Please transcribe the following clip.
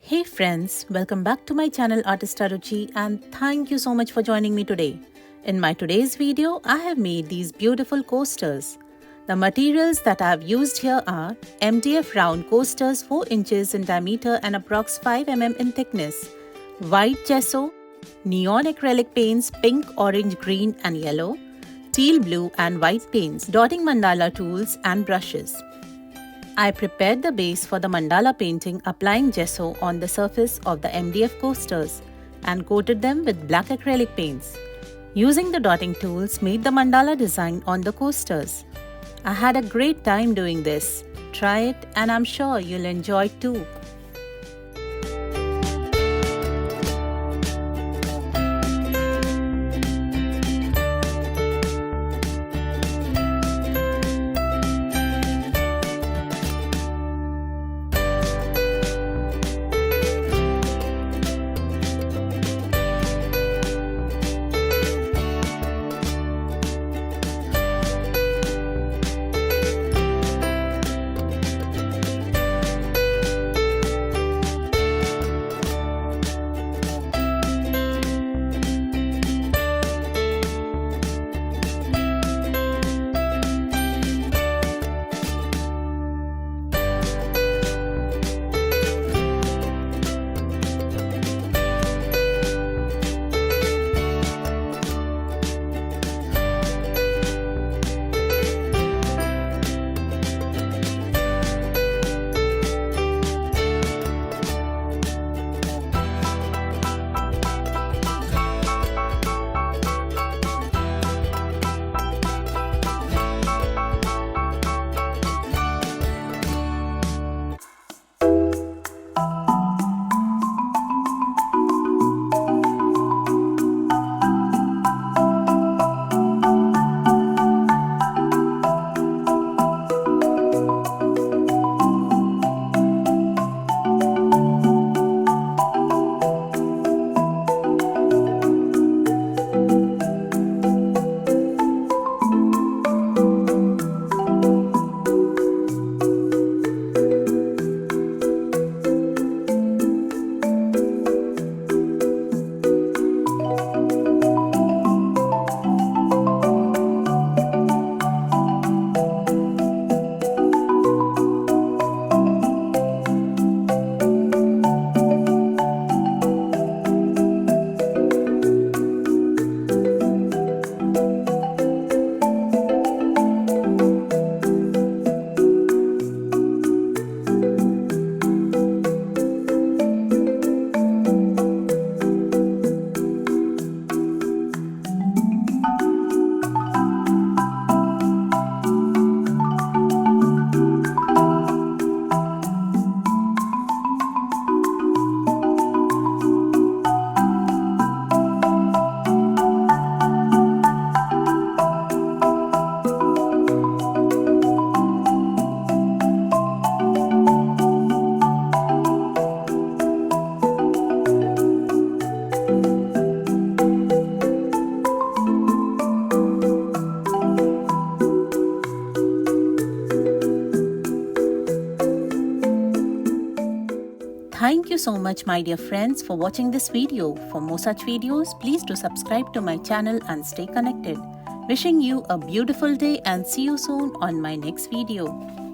Hey friends, welcome back to my channel ArtistaRuchi and thank you so much for joining me today. In my today's video, I have made these beautiful coasters. The materials that I have used here are MDF round coasters 4 inches in diameter and approx 5 mm in thickness, white gesso, neon acrylic paints pink, orange, green and yellow, teal blue and white paints, dotting mandala tools and brushes. I prepared the base for the mandala painting applying gesso on the surface of the MDF coasters and coated them with black acrylic paints. Using the dotting tools made the mandala design on the coasters. I had a great time doing this. Try it and I'm sure you'll enjoy it too. Thank you so much my dear friends for watching this video. For more such videos, please do subscribe to my channel and stay connected. Wishing you a beautiful day and see you soon on my next video.